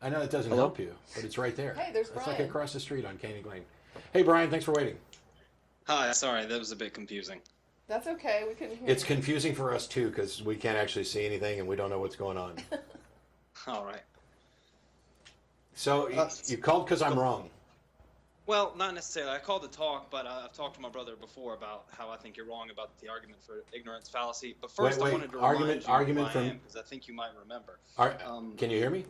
I know it doesn't Hello? help you, but it's right there. Hey, there's It's like Brian. across the street on Caney Lane. Hey, Brian, thanks for waiting. Hi, sorry, that was a bit confusing. That's okay. We couldn't hear It's you. confusing for us too because we can't actually see anything and we don't know what's going on. All right. So you called because I'm wrong. Well, not necessarily. I called to talk, but I've talked to my brother before about how I think you're wrong about the argument for ignorance fallacy. But first, Wait, I wanted to remind you argument who I from. am because I think you might remember. Can you hear me?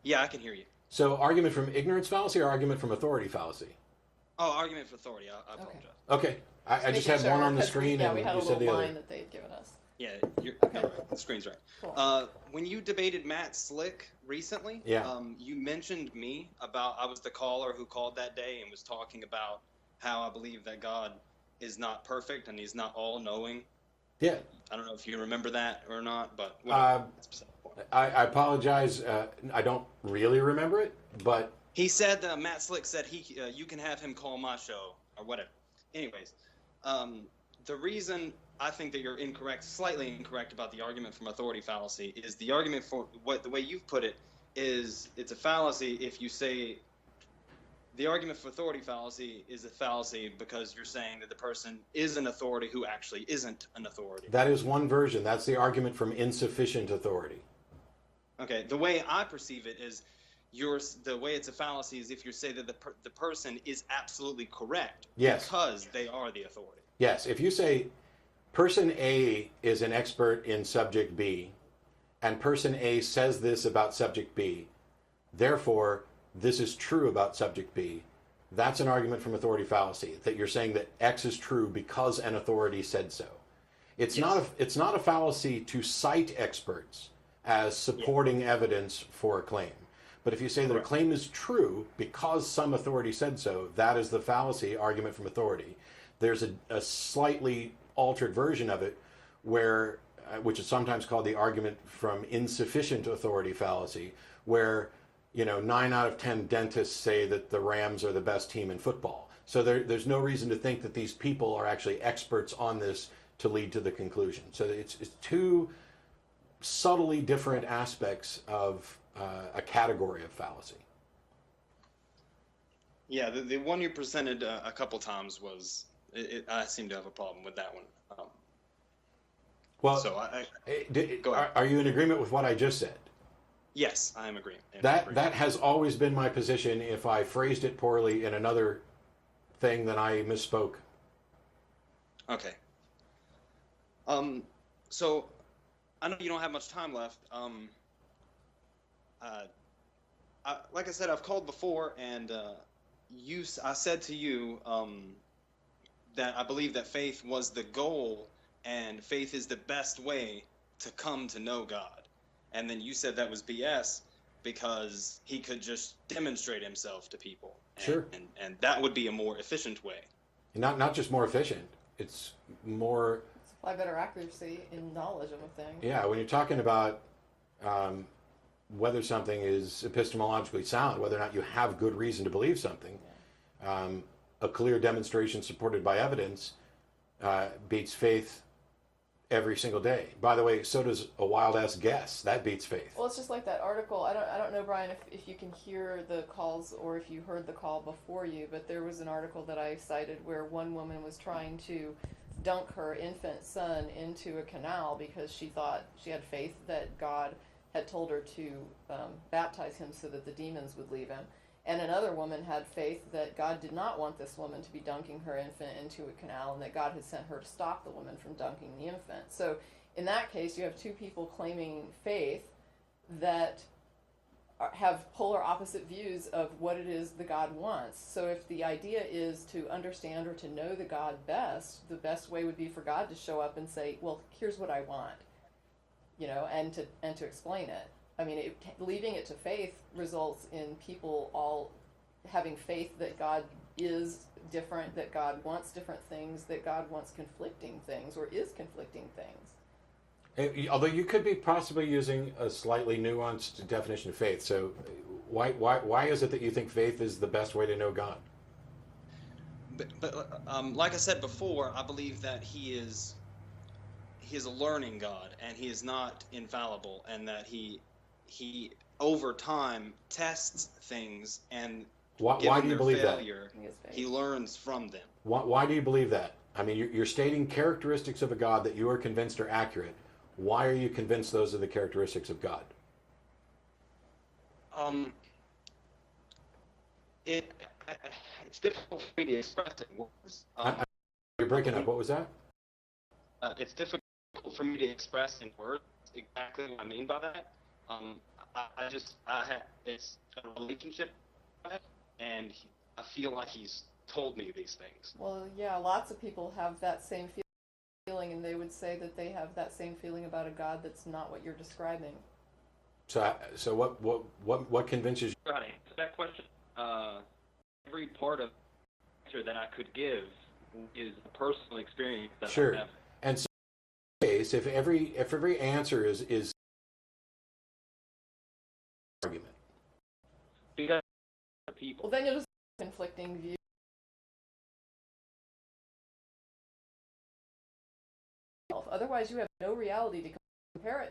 Yeah, I can hear you. So argument from ignorance fallacy or argument from authority fallacy? Oh, argument for authority. I apologize. Okay, I just had one on the screen Yeah, and we had a you said little the line other. that they had given us. Yeah, you're Okay. right. The screen's right. Cool. When you debated Matt Slick recently, Yeah. you mentioned me about I was the caller who called that day and was talking about how I believe that God is not perfect and he's not all-knowing. Yeah. I don't know if you remember that or not, but Uh, whatever. That's beside the point. I apologize. I don't really remember it, but He said Matt Slick said you can have him call my show or whatever. Anyways, the reason I think that you're incorrect, slightly incorrect about the argument from authority fallacy is the argument for the way you've put it is it's a fallacy if you say the argument for authority fallacy is a fallacy because you're saying that the person is an authority who actually isn't an authority. that is one version. That's the argument from insufficient authority. Okay, the way I perceive it is the way it's a fallacy is if you say that the person is absolutely correct Yes. because they are the authority. Yes, if you say person A is an expert in subject B, and person A says this about subject B, therefore this is true about subject B, that's an argument from authority fallacy, that you're saying that X is true because an authority said so. It's not a fallacy to cite experts as supporting evidence for a claim. But if you say that a claim is true because some authority said so, that is the fallacy argument from authority. There's a slightly altered version of it where, which is sometimes called the argument from insufficient authority fallacy, where 9 out of 10 dentists say that the Rams are the best team in football. So there's no reason to think that these people are actually experts on this to lead to the conclusion. So it's two subtly different aspects of a category of fallacy. Yeah, the one you presented a couple times was I seem to have a problem with that one. Well, so go ahead. Are you in agreement with what I just said? Yes, I am agreeing. That has always been my position. If I phrased it poorly in another thing, then I misspoke. Okay. So I know you don't have much time left. Like I said, I've called before, and I said to you that I believe that faith was the goal, and faith is the best way to come to know God. And then you said that was BS because he could just demonstrate himself to people. Sure. And that would be a more efficient way. Not just more efficient. It's more. Supply better accuracy in knowledge of a thing. Yeah, when you're talking about whether something is epistemologically sound, whether or not you have good reason to believe something, a clear demonstration supported by evidence beats faith every single day. By the way, so does a wild-ass guess. That beats faith. Well, it's just like that article. I don't know, Brian, if you can hear the calls or if you heard the call before you, but there was an article that I cited where one woman was trying to dunk her infant son into a canal because she thought she had faith that God had told her to baptize him so that the demons would leave him. And another woman had faith that God did not want this woman to be dunking her infant into a canal and that God had sent her to stop the woman from dunking the infant. So in that case, you have two people claiming faith that have polar opposite views of what it is the God wants. So if the idea is to understand or to know the God best, the best way would be for God to show up and say, well, here's what I want, and to explain it. I mean, leaving it to faith results in people all having faith that God is different, that God wants different things, that God wants conflicting things or is conflicting things. Although you could be possibly using a slightly nuanced definition of faith. So why is it that you think faith is the best way to know God? But like I said before, I believe that he is a learning God and he is not infallible, and that he over time tests things, and Why given do you their believe that? failure, he learns from them. Why do you believe that? I mean, you're stating characteristics of a God that you are convinced are accurate. Why are you convinced those are the characteristics of God? It's difficult for me to express in words. You're breaking up. What was that? It's difficult for me to express in words exactly what I mean by that. It's a relationship, and I feel like he's told me these things. Well, yeah, lots of people have that same feeling, and they would say that they have that same feeling about a God that's not what you're describing. So what convinces you? Try to answer that question. Every part of the answer that I could give is a personal experience that Sure. I have. And so, in this case, if every answer is argument, Because people. Well, then you'll just have conflicting views. Otherwise, you have no reality to compare it.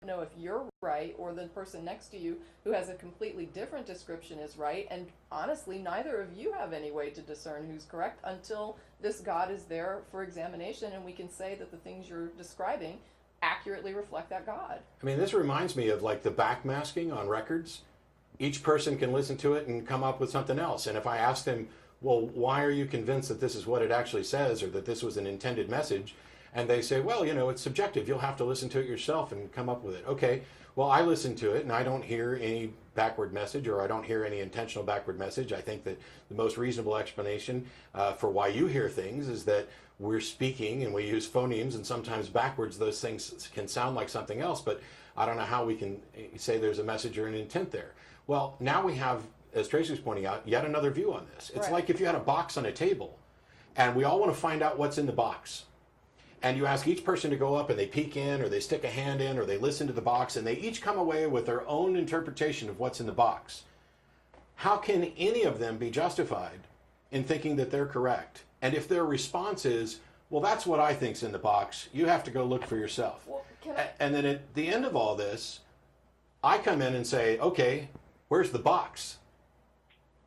You know if you're right or the person next to you who has a completely different description is right, and honestly, neither of you have any way to discern who's correct until this God is there for examination, and we can say that the things you're describing accurately reflect that God. I mean, this reminds me of like the backmasking on records. Each person can listen to it and come up with something else. And if I ask them, well, why are you convinced that this is what it actually says, or that this was an intended message? And they say, well, it's subjective. You'll have to listen to it yourself and come up with it. Okay, well, I listen to it and I don't hear any backward message, or I don't hear any intentional backward message. I think that the most reasonable explanation for why you hear things is that we're speaking and we use phonemes, and sometimes backwards those things can sound like something else, but I don't know how we can say there's a message or an intent there. Well, now we have, as Tracy's pointing out, yet another view on this. It's Right. like if you had a box on a table and we all want to find out what's in the box. And you ask each person to go up and they peek in, or they stick a hand in, or they listen to the box, and they each come away with their own interpretation of what's in the box. How can any of them be justified in thinking that they're correct? And if their response is, well, that's what I think's in the box, you have to go look for yourself. Well, can I? And then at the end of all this, I come in and say, okay, where's the box?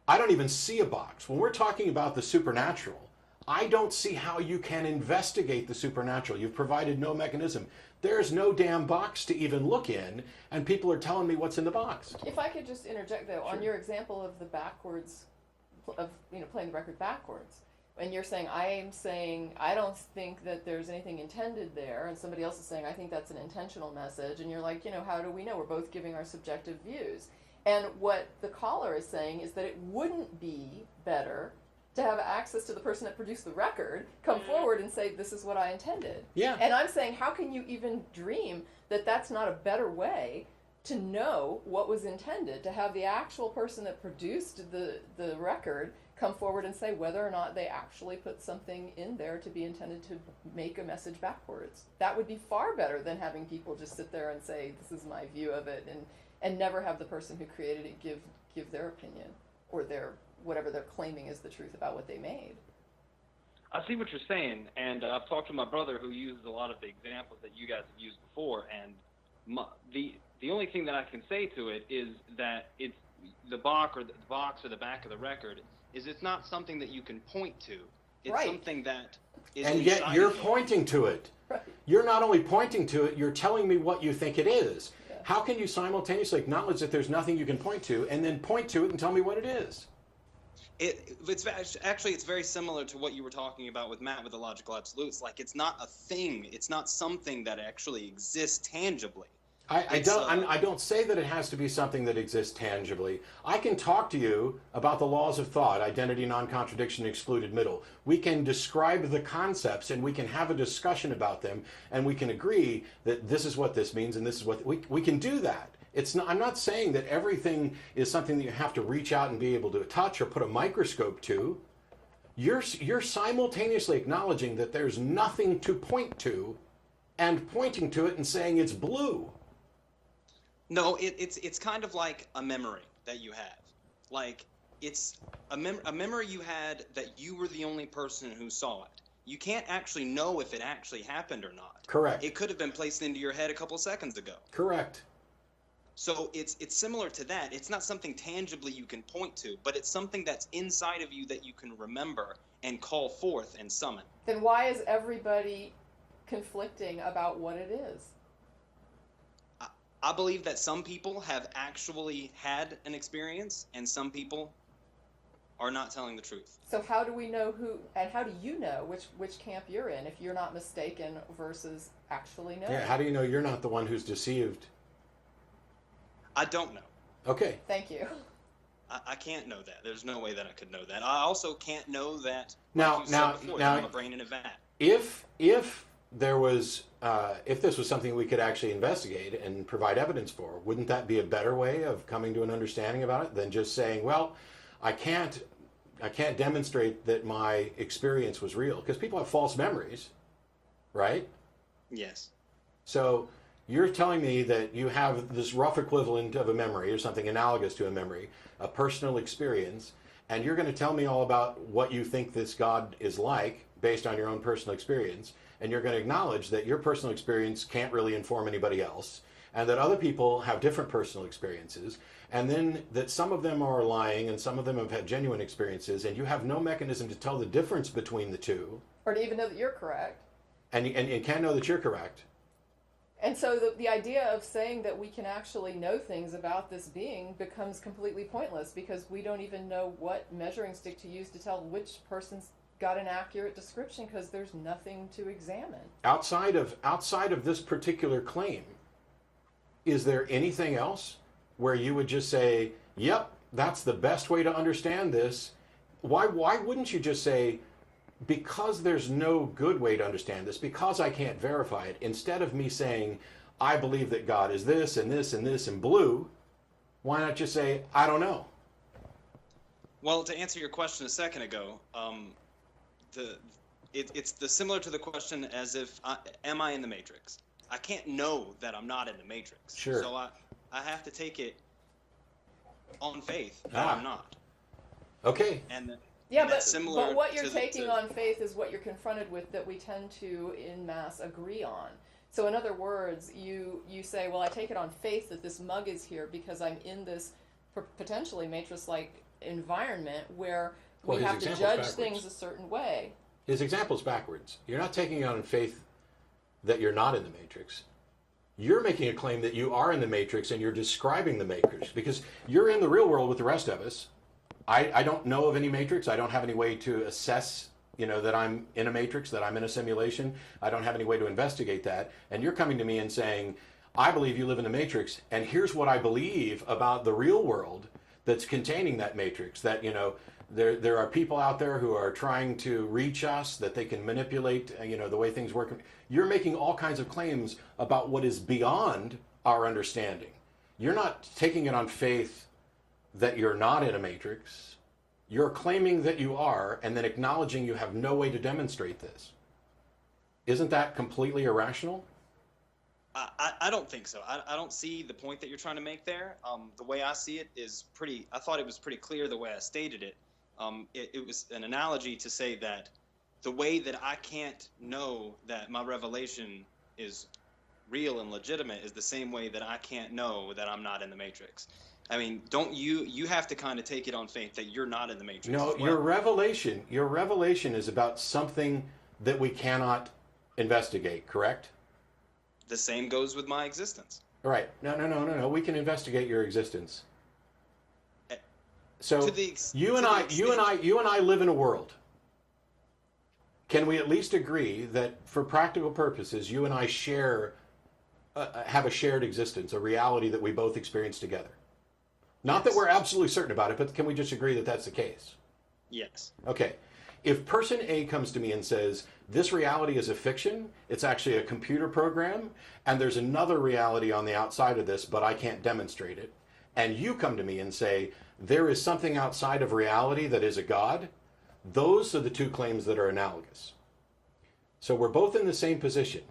I don't even see a box. When we're talking about the supernatural, I don't see how you can investigate the supernatural. You've provided no mechanism. There's no damn box to even look in, and people are telling me what's in the box. If I could just interject though, Sure. on your example of the backwards, of playing the record backwards, and you're saying I'm saying I don't think that there's anything intended there, and somebody else is saying I think that's an intentional message, and you're like, how do we know? We're both giving our subjective views, and what the caller is saying is that it wouldn't be better to have access to the person that produced the record, come forward and say, this is what I intended. Yeah. And I'm saying, how can you even dream that that's not a better way to know what was intended, to have the actual person that produced the record come forward and say whether or not they actually put something in there to be intended to make a message backwards. That would be far better than having people just sit there and say, this is my view of it, and never have the person who created it give their opinion, or their whatever they're claiming is the truth about what they made. I see what you're saying, and I've talked to my brother who uses a lot of the examples that you guys have used before, and the only thing that I can say to it is that it's the box or the back of the record is it's not something that you can point to. It's Right. something that is And yet inside you're of you. pointing to it. Right. You're not only pointing to it, you're telling me what you think it is. Yeah. How can you simultaneously acknowledge that there's nothing you can point to, and then point to it and tell me what it is? It's very similar to what you were talking about with Matt with the logical absolutes. Like, it's not a thing. It's not something that actually exists tangibly. I don't say that it has to be something that exists tangibly. I can talk to you about the laws of thought, identity, non-contradiction, excluded middle. We can describe the concepts, and we can have a discussion about them, and we can agree that this is what this means, and this is what we can do that. I'm not saying that everything is something that you have to reach out and be able to touch or put a microscope to. You're simultaneously acknowledging that there's nothing to point to, and pointing to it and saying it's blue. No, it's kind of like a memory that you have. Like, it's a memory you had that you were the only person who saw it. You can't actually know if it actually happened or not. Correct. It could have been placed into your head a couple seconds ago. Correct. So it's similar to that. It's not something tangibly you can point to, but it's something that's inside of you that you can remember and call forth and summon. Then why is everybody conflicting about what it is? I believe that some people have actually had an experience and some people are not telling the truth. So how do we know who, and how do you know which camp you're in if you're not mistaken versus actually knowing? Yeah, how do you know you're not the one who's deceived? I don't know. Okay. Thank you. I can't know that. There's no way that I could know that. I also can't know that. Now, like you said before, that I'm a brain in a vat. If there was, if this was something we could actually investigate and provide evidence for, wouldn't that be a better way of coming to an understanding about it than just saying, well, I can't demonstrate that my experience was real, because people have false memories, right? Yes. So you're telling me that you have this rough equivalent of a memory or something analogous to a memory, a personal experience, and you're going to tell me all about what you think this God is like based on your own personal experience, and you're going to acknowledge that your personal experience can't really inform anybody else, and that other people have different personal experiences, and then that some of them are lying and some of them have had genuine experiences, and you have no mechanism to tell the difference between the two. Or to even know that you're correct. And you can't know that you're correct. And so the idea of saying that we can actually know things about this being becomes completely pointless, because we don't even know what measuring stick to use to tell which person's got an accurate description, because there's nothing to examine. Outside of this particular claim, is there anything else where you would just say, yep, that's the best way to understand this? Why wouldn't you just say, because there's no good way to understand this, because I can't verify it, instead of me saying, I believe that God is this and this and this and blue, why not just say, I don't know? Well, to answer your question a second ago, it's similar to the question as if, am I in the Matrix? I can't know that I'm not in the Matrix. Sure. So I have to take it on faith that I'm not. Okay. And Yeah, and that's similar but what you're to taking on faith is what you're confronted with that we tend to, in mass, agree on. So in other words, you say, well, I take it on faith that this mug is here because I'm in this potentially matrix-like environment where we Well, have to his judge example's things a certain way. His example's backwards. You're not taking it on faith that you're not in the Matrix. You're making a claim that you are in the Matrix, and you're describing the Matrix, because you're in the real world with the rest of us. I don't know of any Matrix. I don't have any way to assess, that I'm in a Matrix, that I'm in a simulation. I don't have any way to investigate that. And you're coming to me and saying, I believe you live in the Matrix, and here's what I believe about the real world that's containing that Matrix, that, there are people out there who are trying to reach us, that they can manipulate, the way things work. You're making all kinds of claims about what is beyond our understanding. You're not taking it on faith that you're not in a Matrix. You're claiming that you are, and then acknowledging you have no way to demonstrate this. Isn't that completely irrational? I don't think so. I don't see the point that you're trying to make there. The way I see it is I thought it was pretty clear the way I stated it. It was an analogy to say that the way that I can't know that my revelation is real and legitimate is the same way that I can't know that I'm not in the Matrix. I mean, don't you have to kind of take it on faith that you're not in the Matrix? No, as well. your revelation is about something that we cannot investigate, correct? The same goes with my existence. Right. No. We can investigate your existence. So you and I live in a world. Can we at least agree that, for practical purposes, you and I have a shared existence, a reality that we both experience together? Not that we're absolutely certain about it, but can we just agree that that's the case? Yes. Okay. If person A comes to me and says, this reality is a fiction, it's actually a computer program, and there's another reality on the outside of this, but I can't demonstrate it, and you come to me and say, there is something outside of reality that is a God, those are the two claims that are analogous. So we're both in the same position,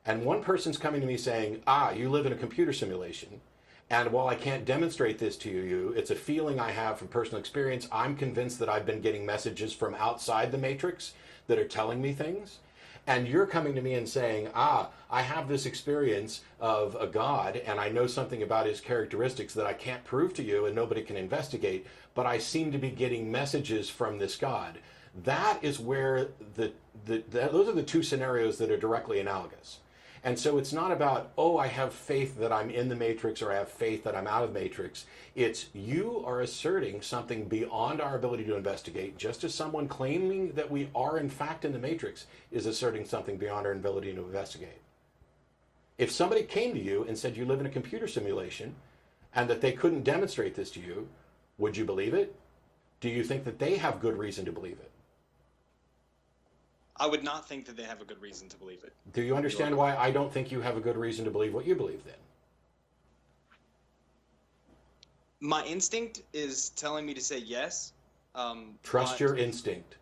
and one person's coming to me saying, you live in a computer simulation, and while I can't demonstrate this to you, it's a feeling I have from personal experience. I'm convinced that I've been getting messages from outside the Matrix that are telling me things. And you're coming to me and saying, I have this experience of a God and I know something about his characteristics that I can't prove to you and nobody can investigate, but I seem to be getting messages from this God. That is where those are the two scenarios that are directly analogous. And so it's not about, oh, I have faith that I'm in the matrix or I have faith that I'm out of the matrix. It's you are asserting something beyond our ability to investigate, just as someone claiming that we are in fact in the matrix is asserting something beyond our ability to investigate. If somebody came to you and said you live in a computer simulation and that they couldn't demonstrate this to you, would you believe it? Do you think that they have good reason to believe it? I would not think that they have a good reason to believe it. Do you understand why I don't think you have a good reason to believe what you believe then? My instinct is telling me to say yes. Trust your instinct.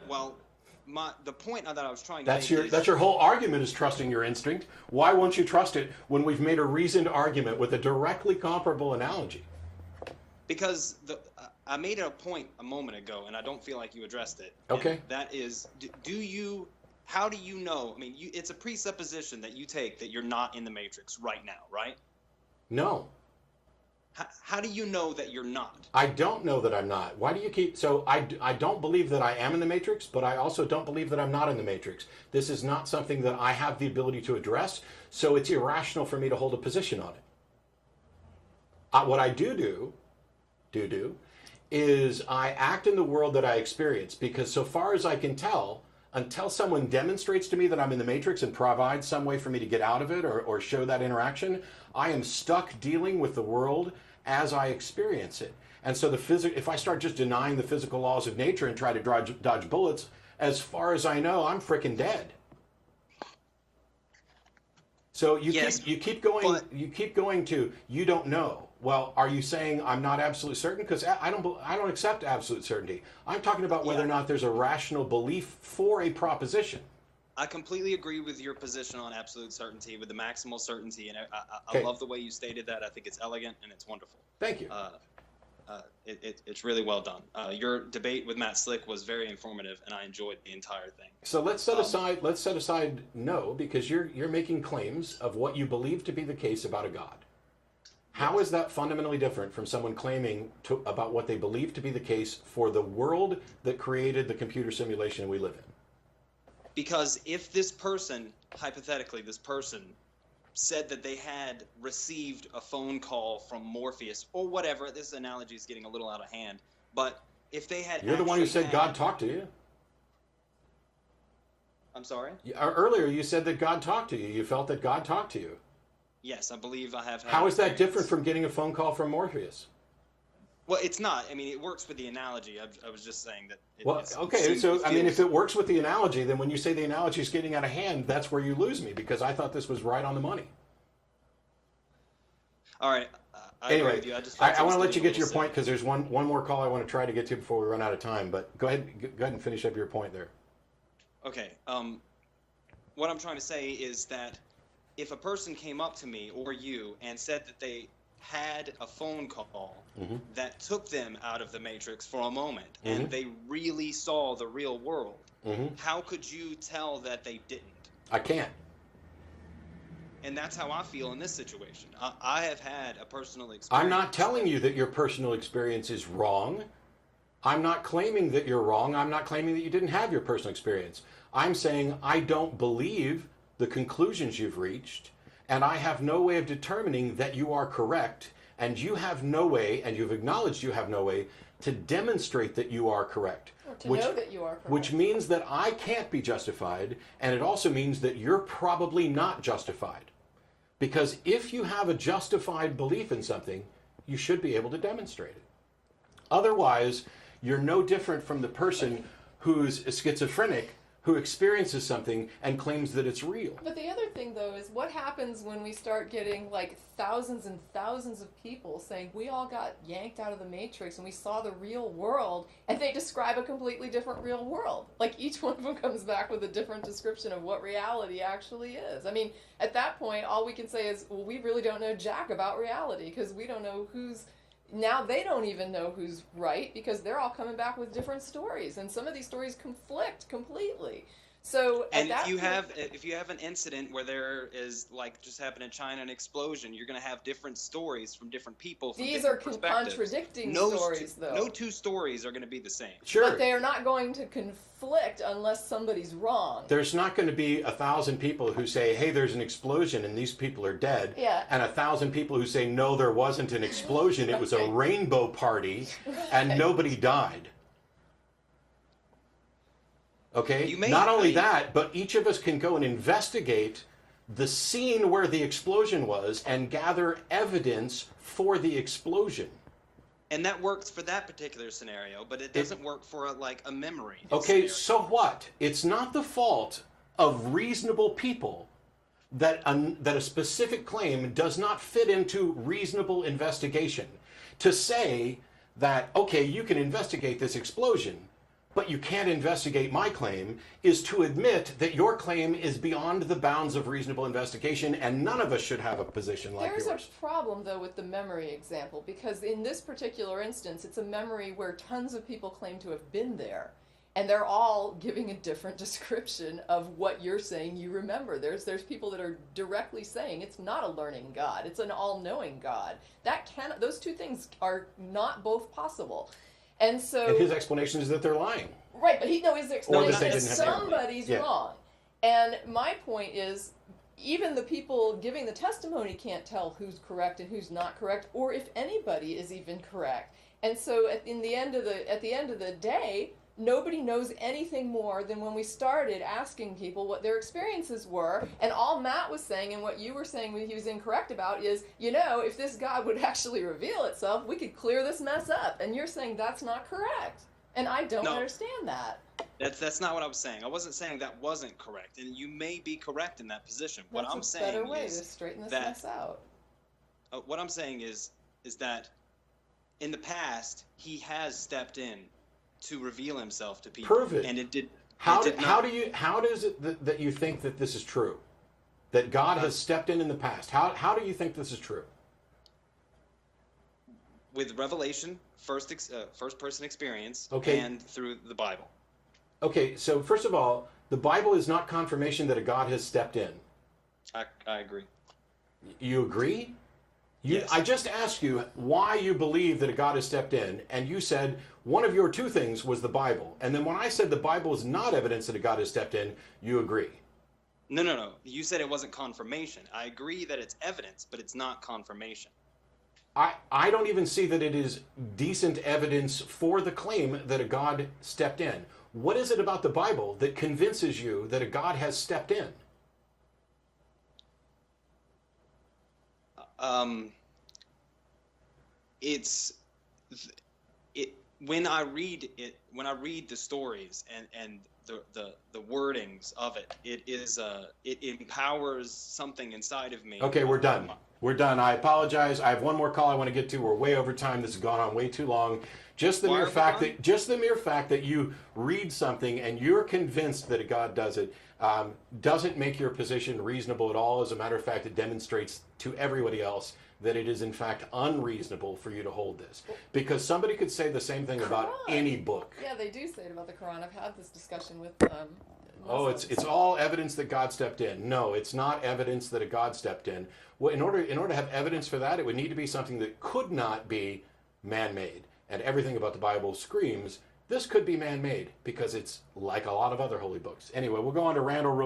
Well, the point that I was trying to make is... That's your whole argument, is trusting your instinct. Why won't you trust it when we've made a reasoned argument with a directly comparable analogy? Because I made a point a moment ago, and I don't feel like you addressed it. Okay. And that is, how do you know? I mean, it's a presupposition that you take that you're not in the matrix right now, right? No. How do you know that you're not? I don't know that I'm not. Why do you keep... So I don't believe that I am in the matrix, but I also don't believe that I'm not in the matrix. This is not something that I have the ability to address, so it's irrational for me to hold a position on it. What I do is I act in the world that I experience, because so far as I can tell, until someone demonstrates to me that I'm in the matrix and provides some way for me to get out of it or show that interaction, I am stuck dealing with the world as I experience it. And so if I start just denying the physical laws of nature and try to dodge bullets, as far as I know, I'm freaking dead. So you keep going to you don't know. Well, are you saying I'm not absolutely certain? Because I don't accept absolute certainty. I'm talking about whether or not there's a rational belief for a proposition. I completely agree with your position on absolute certainty, with the maximal certainty, and I love the way you stated that. I think it's elegant and it's wonderful. Thank you. It's really well done. Your debate with Matt Slick was very informative, and I enjoyed the entire thing. So let's set aside no, because you're making claims of what you believe to be the case about a God. How is that fundamentally different from someone claiming about what they believe to be the case for the world that created the computer simulation we live in? Because if this person, hypothetically, said that they had received a phone call from Morpheus or whatever, this analogy is getting a little out of hand, but if they had... You're the one who said God talked to you. I'm sorry? Earlier you said that God talked to you. You felt that God talked to you. Yes, I believe I have had... How is that different from getting a phone call from Morpheus? Well, it's not. I mean, it works with the analogy. I was just saying that... If it works with the analogy, then when you say the analogy is getting out of hand, that's where you lose me, because I thought this was right on the money. All right. Anyway, agree with you. I want to let you get to your point, because there's one more call I want to try to get to before we run out of time, but go ahead and finish up your point there. Okay. What I'm trying to say is that if a person came up to me or you and said that they had a phone call that took them out of the matrix for a moment and they really saw the real world, how could you tell that they didn't? I can't. And that's how I feel in this situation. I have had a personal experience. I'm not telling you that your personal experience is wrong. I'm not claiming that you're wrong. I'm not claiming that you didn't have your personal experience. I'm saying I don't believe the conclusions you've reached, and I have no way of determining that you are correct, and you have no way, and you've acknowledged you have no way, to demonstrate that you are correct. Or to know that you are correct. Which means that I can't be justified, and it also means that you're probably not justified. Because if you have a justified belief in something, you should be able to demonstrate it. Otherwise, you're no different from the person who's schizophrenic, who experiences something and claims that it's real. But the other thing, though, is what happens when we start getting like thousands and thousands of people saying we all got yanked out of the matrix and we saw the real world, and they describe a completely different real world. Like each one of them comes back with a different description of what reality actually is. I mean, at that point, all we can say is, well, we really don't know jack about reality, because we don't know who's... Now they don't even know who's right, because they're all coming back with different stories, and some of these stories conflict completely. So at And that if you have an incident where there is, like just happened in China, an explosion, you're going to have different stories from different people from these different are perspectives. contradicting No stories, though. No two stories are going to be the same. Sure. But they are not going to conflict unless somebody's wrong. There's not going to be 1,000 people who say, hey, there's an explosion and these people are dead. Yeah. And 1,000 people who say, no, there wasn't an explosion. It was a Right. rainbow party and Right. nobody died. Okay? You may- Not only I mean- that, but each of us can go and investigate the scene where the explosion was and gather evidence for the explosion. And that works for that particular scenario, but it doesn't work for like a memory. Okay, scenario. so what? It's not the fault of reasonable people that a specific claim does not fit into reasonable investigation. To say that, okay, you can investigate this explosion, but you can't investigate my claim, is to admit that your claim is beyond the bounds of reasonable investigation, and none of us should have a position like There's yours. a problem, though, with the memory example, because in this particular instance, it's a memory where tons of people claim to have been there, and they're all giving a different description of what you're saying you remember. There's people that are directly saying it's not a learning God, it's an all-knowing God. Those two things are not both possible. And so, And his explanation is that they're lying. right, but his Or explanation that they is didn't have memory. somebody's Yeah. wrong. And my point is, even the people giving the testimony can't tell who's correct and who's not correct, or if anybody is even correct. And so, at the end of the day, nobody knows anything more than when we started asking people what their experiences were. And all Matt was saying, and what you were saying he was incorrect about, is, if this God would actually reveal itself, we could clear this mess up. And you're saying that's not correct. And I don't No. understand that. That's not what I was saying. I wasn't saying that wasn't correct, and you may be correct in that position. What That's I'm a saying better way is to straighten this that- mess out. what I'm saying is that in the past he has stepped in to reveal himself to people. Prove it. And it did. How it did does it that you think that this is true? That God has stepped in the past. How do you think this is true? with revelation, first person experience, Okay. and through the Bible. Okay, so first of all, the Bible is not confirmation that a God has stepped in. I agree. You agree? Yes. I just asked you why you believe that a God has stepped in, and you said one of your two things was the Bible. And then when I said the Bible is not evidence that a God has stepped in, you agree. No. You said it wasn't confirmation. I agree that it's evidence, but it's not confirmation. I don't even see that it is decent evidence for the claim that a God stepped in. What is it about the Bible that convinces you that a God has stepped in? When I read the stories and the wordings of it, it empowers something inside of me. Okay, we're done. We're done. I apologize. I have one more call I want to get to. We're way over time. This has gone on way too long. Just the Why mere are we fact done? that just the mere fact that you read something and you're convinced that a God does it doesn't make your position reasonable at all. As a matter of fact, it demonstrates to everybody else that it is in fact unreasonable for you to hold this, because somebody could say the same thing about Quran. any book. Yeah, they do say it about the Quran. I've had this discussion with Oh, Muslims. it's all evidence that God stepped in. No, it's not evidence that a God stepped in. Well, in order to have evidence for that, it would need to be something that could not be man-made. And everything about the Bible screams this could be man-made, because it's like a lot of other holy books. Anyway, we'll go on to Randall real quick.